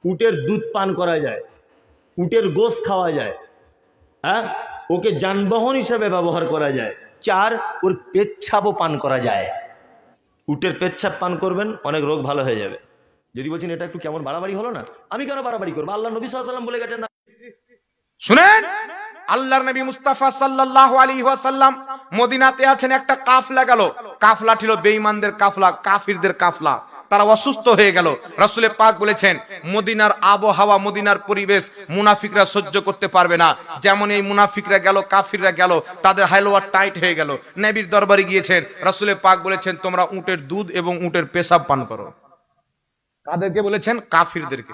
উটের দুধ পান করা যায়, উটের গোশ খাওয়া যায়, হ্যাঁ, ওকে যানবাহন হিসেবে ব্যবহার করা যায়। 4, ওর পেচ্ছাপও পান করা যায়। উটের পেচ্ছাপ পান করবেন, অনেক রোগ ভালো হয়ে যাবে। যদি বলছেন এটা একটু কেমন বাড়াবাড়ি হলো না, আমি কেন বাড়াবাড়ি করবো? আল্লাহ নবী সাল্লাল্লাহু আলাইহি ওয়াসাল্লাম বলে গেছেন। শুনেন, আল্লাহর নবী মুস্তাফা সাল্লাল্লাহু আলাইহি ওয়াসাল্লাম মদিনাতে আছেন, একটা কাফলা গেল। কাফলা ছিল বেঈমানদের কাফলা, কাফিরদের কাফলা। তারা অসুস্থ হয়ে গেল। রাসূল পাক বলেছেন, মদিনার আবহাওয়া, মদিনার পরিবেশ মুনাফিকরা সহ্য করতে পারবে না। যেমন এই মুনাফিকরা গেল, কাফিররা গেল, তাদের হালওয়া টাইট হয়ে গেল। নবীর দরবারে গিয়েছেন, রাসূল পাক বলেছেন, তোমরা উটের দুধ এবং উটের পেশাব পান করো। কাদেরকে বলেছেন? কাফিরদেরকে।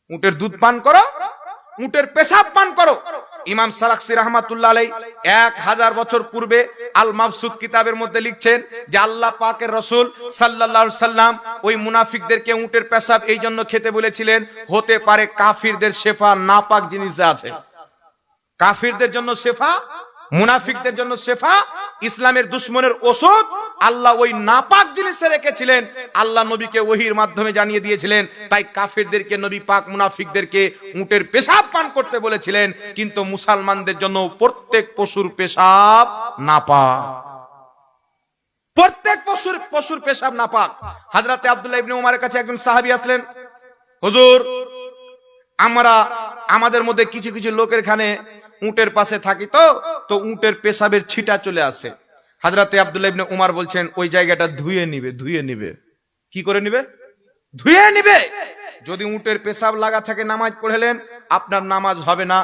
উটের দুধ পান করো, উটের পেশাব পান করো। ইমাম সারাকসি রাহমাতুল্লাহ আলাইহি 1000 বছর পূর্বে আল মাবসুদ কিতাবের মধ্যে লিখছেন যে আল্লাহ পাকের রাসূল সাল্লাল্লাহু আলাইহি সাল্লাম ওই মুনাফিকদেরকে উটের পেশাব এই জন্য খেতে বলেছিলেন, হতে পারে কাফিরদের শেফা নাপাক জিনিস আছে। কাফিরদের জন্য শেফা, মুনাফিকদের জন্য শেফা, ইসলামের দুশমনের ওষুধ আল্লাহ ওই নাপাক জিনিসে রেখেছিলেন। আল্লাহ নবীকে ওহীর মাধ্যমে জানিয়ে দিয়েছিলেন। তাই কাফিরদেরকে নবী পাক মুনাফিকদেরকে উটের পেশাব পান করতে বলেছিলেন। কিন্তু মুসলমানদের জন্য প্রত্যেক পশুর পেশাব নাপাক। প্রত্যেক পশুর পেশাব নাপাক। হযরতে আব্দুল্লাহ ইবনে উমরের কাছে একজন সাহাবী আসলেন, হুজুর, আমাদের মধ্যে কিছু কিছু লোকের এখানে উটের পাশে থাকি, তো উটের পেশাবের ছিটা চলে আসে। হযরতে আব্দুল্লাহ ইবনে উমর বলছেন, ওই জায়গাটা ধুয়ে নিবে। কি করে নিবে? ধুয়ে নিবে। যদি উটের পেশাব লাগা থাকে, নামাজ পড়লেন, আপনার নামাজ হবে না,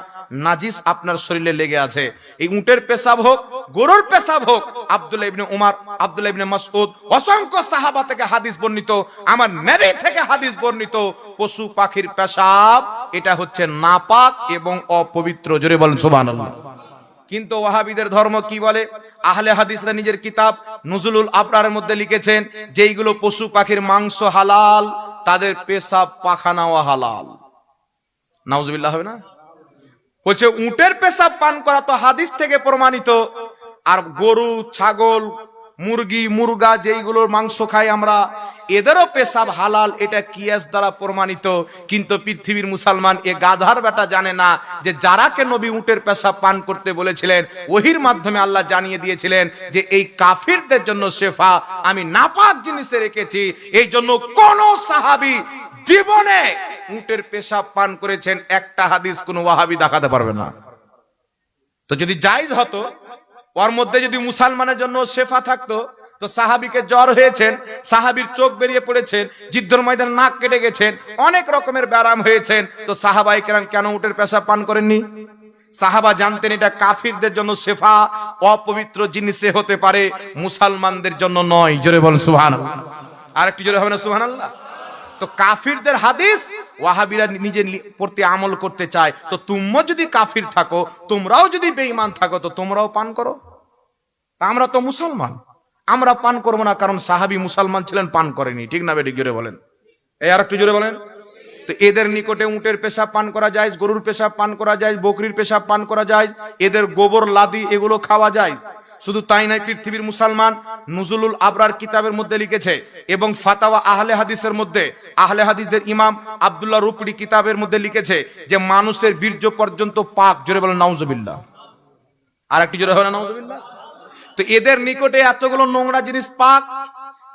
নাজিস আপনার শরীরে লেগে আছে। এই উটের পেশাব হোক, গরুর পেশাব হোক, আব্দুল্লাহ ইবনে উমর, আব্দুল্লাহ ইবনে মাসউদ, অসংখ্য সাহাবা থেকে হাদিস বর্ণিত, আমার নবী থেকে হাদিস বর্ণিত, পশু পাখির পেশাব এটা হচ্ছে নাপাক এবং অপবিত্র। জোরে বলেন সুবহানাল্লাহ। কিন্তু ওয়াহাবিদের ধর্ম কি বলে? আহলে হাদিসরা নিজের কিতাব নুজুলুল আবরারের মধ্যে লিখেছেন যে এইগুলো পশু পাখির মাংস হালাল, তাদের পেশাব পাখানাও হালাল। নাউজুবিল্লাহ হবে না? বলছে উটের পেশাব পান করা তো হাদিস থেকে প্রমাণিত, আর গরু, ছাগল, মুরগি, মুরগা যেইগুলোর মাংস খাই আমরা, এদেরও পেশাব হালাল, এটা কিয়াস দ্বারা প্রমাণিত। কিন্তু পৃথিবীর মুসলমান এ গাধার বেটা জানে না যে যারাকে নবী উটের পেশাব পান করতে বলেছিলেন, ওহীর মাধ্যমে আল্লাহ জানিয়ে দিয়েছিলেন যে এই কাফিরদের জন্য শেফা আমি নাপাক জিনিসে রেখেছি। এই জন্য কোন সাহাবী জীবনে উটের পেশাব পান করেছেন একটা হাদিস কোন ওয়াহাবি দেখাতে পারবে না। তো যদি জায়েজ হতো, ওর মধ্যে যদি মুসলমানের জন্য শেফা থাকতো, তো সাহাবীকে জ্বর হয়েছেন, সাহাবীর চোখ বেরিয়ে পড়েছেন, যুদ্ধের ময়দানে নাক কেটে গেছেন, অনেক রকমের ব্যারাম হয়েছেন, তো সাহাবায়ে কেরাম কেন উটের পেশাব পান করেননি? সাহাবা জানতেন এটা কাফিরদের জন্য শেফা, অপবিত্র জিনিসে হতে পারে, মুসলমানদের জন্য নয়। জোরে বলেন সুবহানাল্লাহ। আরেকটু জোরে হবে না সুবহানাল্লাহ? তো কাফিরদের হাদিস ওয়াহাবিরা নিজের প্রতি আমল করতে চায়। তো তোমরা যদি কাফির থাকো, তোমরাও যদি বেঈমান থাকো, তো তোমরাও পান করো। আমরা তো মুসলমান, আমরা পান করবো না, কারণ সাহাবী মুসলমান ছিলেন, পান করেনি। ঠিক না বেঠিক? জোরে বলেন। এই আর একটু জোরে বলেন। তো এদের নিকটে উটের পেশাব পান করা যায়, গরুর পেশাব পান করা যায়, বকরির পেশাব পান করা যায়, এদের গোবর, লাদি এগুলো খাওয়া যায়। শুধু তাই নয়, পৃথিবীর মুসলমান নুজুলুল আবরার কিতাবের মধ্যে লিখেছে এবং ফাতাওয়া আহলে হাদিসের মধ্যে আহলে হাদিসদের ইমাম আব্দুল্লাহ রুকড়ি কিতাবের মধ্যে লিখেছে যে মানুষের বীর্য পর্যন্ত পাক। জোরে বলেন নাউজুবিল্লাহ। আর একটু জোরে হবে না নাউজুবিল্লাহ? তো এদের নিকটে এতগুলো নোংরা জিনিস পাক,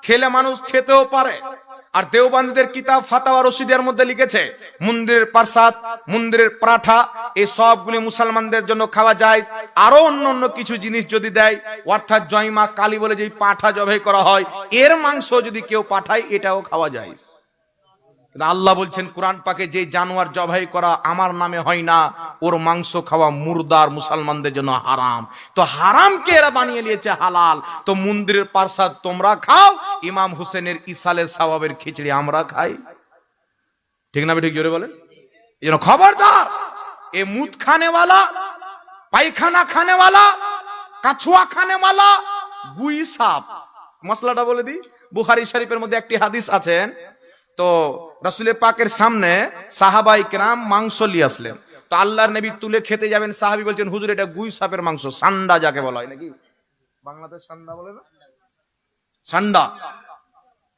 খেলে মানুষ খেতেও পারে। আর দেওবন্দীদের কিতাব ফাতাওয়া রশিদিয়ার মধ্যে লিখেছে মন্দিরের প্রসাদ, মন্দিরের পরাঠা, এই সবগুলি মুসলমানদের জন্য খাওয়া যায়। আরো অন্য কিছু জিনিস যদি দেয়, অর্থাৎ জয়মা কালী বলে যে পাঠা জবাই করা হয়, এর মাংস যদি কেউ পাঠায়, এটাও খাওয়া যায়। আল্লাহ বলছেন কোরআন পাকে, যে জানোয়ার জবাই করা আমার নামে হয় না, ওর মাংস খাওয়া মুর্দার, মুসলমানদের জন্য হারাম। তো হারামকে এরা বানিয়ে নিয়েছে হালাল। তো মন্দিরের প্রসাদ তোমরা খাও, ইমাম হুসেনের ইসালে সওয়াবের খিচড়ি আমরা খাই। ঠিক না বেঠিক? জোরে বলেন। এই জন্য খবরদার, এ মুদ খানেওয়ালা, পায়খানা খানেওয়ালা, কাছুয়া খানেওয়ালা, গুই সাপ, মশলাটা বলে দিই। বুখারী শরীফের মধ্যে একটি হাদিস আছেন, তো রাসূল পাকের সামনে সাহাবায়ে কেরাম মাংস নিয়ে আসলেন। তো আল্লাহর নবী তুলে খেতে যাবেন, সাহাবী বলছেন, হুজুর এটা গুই সাপের মাংস, সান্ডা যাকে বলা হয়, নাকি বাংলাদেশ সান্ডা বলে না? সান্ডা,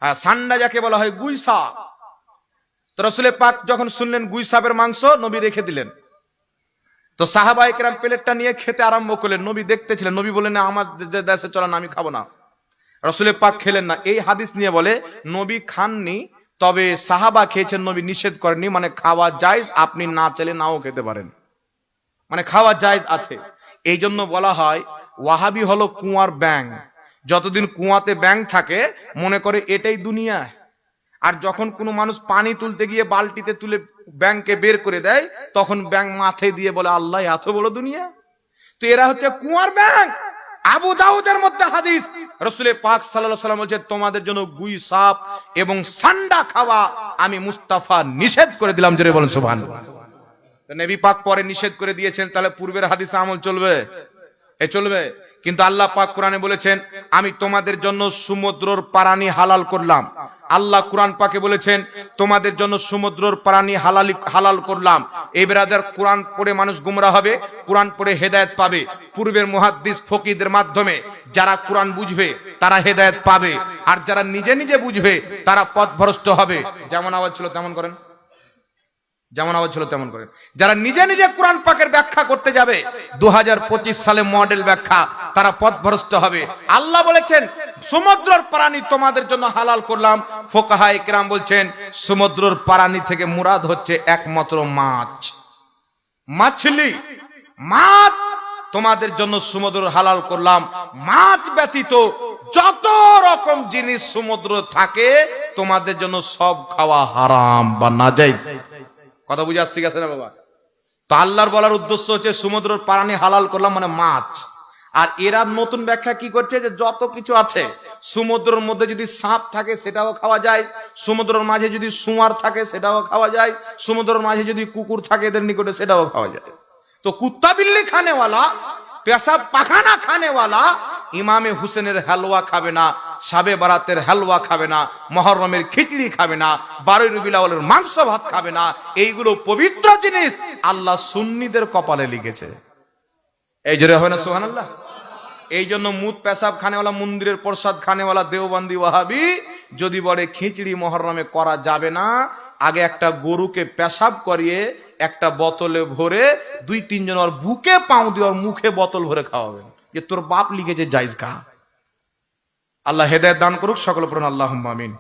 হ্যাঁ, সান্ডা যাকে বলা হয়, গুই সাপ। তো রাসূল পাক যখন শুনলেন গুই সাপের মাংস, নবী রেখে দিলেন। তো সাহাবায়ে কেরাম প্লেটটা নিয়ে খেতে আরম্ভ করলেন। নবী দেখতেছিলেন। নবী বললেন, আমার দেশে চলেন, আমি খাবো না। রাসূল পাক খেলেন না। এই হাদিস নিয়ে বলে নবী খাননি, তবে সাহাবা খেয়েছেন, নবী নিষেধ করেননি। মানে খাওয়া জায়েজ, আপনি না চাইলে নাও খেতে পারেন, মানে খাওয়া জায়েজ আছে। এই জন্য বলা হয় ওয়াহাবি হলো কুয়ার ব্যাঙ। যতদিন কুয়াতে ব্যাঙ থাকে মনে করে এটাই দুনিয়া। আর যখন কোনো মানুষ পানি তুলতে গিয়ে বালতিতে তুলে ব্যাঙকে বের করে দেয়, তখন ব্যাঙ মাথায় দিয়ে বলে আল্লাহ এত বড় দুনিয়া। তো এরা হচ্ছে কুয়ার ব্যাঙ। আবু দাউদের মধ্যে হাদিস, রাসূল পাক সাল্লাল্লাহু আলাইহি ওয়াসাল্লাম বলেছেন, তোমাদের জন্য গুই সাপ এবং সান্ডা খাওয়া আমি মুস্তাফা নিষেধ করে দিলাম। জোরে বলেন সুবহানাল্লাহ। নবী পাক পরে নিষেধ করে দিয়েছেন, তাহলে পূর্বের হাদিসে আমল চলবে? চলবে। কিন্তু আল্লাহ পাক কোরআনে বলেছেন, আমি তোমাদের জন্য সমুদ্রের প্রাণী হালাল করলাম। আল্লাহ কোরআন পাকে বলেছেন, তোমাদের জন্য সমুদ্রের প্রাণী হালাল করলাম। এই ব্রাদার, কোরআন পড়ে মানুষ গুমরা হবে, কোরআন পড়ে হেদায়েত পাবে। পূর্বের মুহাদ্দিস ফকিহদের মাধ্যমে যারা কোরআন বুঝবে তারা হেদায়েত পাবে, আর যারা নিজে নিজে বুঝবে তারা পথভ্রষ্ট হবে। যেমন আওয়াজ ছিল তেমন করেন, যেমন আওয়াজ ছিল তেমন করেন। যারা নিজে নিজে কোরআন পাকের ব্যাখ্যা করতে যাবে 2025 সালে মডেল ব্যাখ্যা, তারা পথভ্রষ্ট হবে। আল্লাহ বলেছেন সমুদ্রের প্রাণী তোমাদের জন্য হালাল করলাম। ফুকাহায়ে কেরাম বলছেন সমুদ্রের প্রাণী থেকে মুরাদ হচ্ছে একমাত্র মাছ, মাছলি, মাছ তোমাদের জন্য সমুদ্র হালাল করলাম। মাছ ব্যতীত যত রকম জিনিস সমুদ্র থাকে তোমাদের জন্য সব খাওয়া হারাম বা নাজায়েজ। কথা বুঝে আসছে গেছে না বাবা? তো আল্লাহর বলার উদ্দেশ্য হচ্ছে সমুদ্রের প্রাণী হালাল করলাম মানে মাছ। আর এরা নতুন ব্যাখ্যা কি করছে, যে যত কিছু আছে সমুদ্রের মধ্যে যদি সাপ থাকে সেটাও খাওয়া যায়, সমুদ্রের মাঝে যদি শুঁয়ার থাকে সেটাও খাওয়া যায়, সমুদ্রের মাঝে যদি কুকুর থাকে এদের নিকটে সেটাও খাওয়া যায়। তো কুত্তা বিল্লি খানেওয়ালা, পেশাব পাখানা খানেওয়ালা ইমামে হুসেনের হালুয়া খাবে না, শাবে বারাতের হালুয়া খাবে না, মুহররমের খিচড়ি খাবে না, 12 রবিউল আউয়ালের মাংস ভাত খাবে না। এইগুলো পবিত্র জিনিস, আল্লাহ সুন্নিদের কপালে লিখেছে। এই জোরে হবে না সুবহানাল্লাহ? এই জন্য মুত পেশাব খানেওয়ালা, মন্দিরের প্রসাদ খানেওয়ালা দেওবন্দি ওয়াহাবি যদি বলে খিচড়ি মুহররমে করা যাবে না, আগে একটা গরুকে পেশাব করিয়ে একটা বোতলে ভরে 2-3 জন ওর বুকে পাও দিয়ে ওর মুখে বোতল ভরে খাওয়াবেন, যে তোর বাপ লিখেছে জায়েজ খা। আল্লাহ হেদায়েত দান করুক, সকল পড়ুন আল্লাহুম্মা আমিন।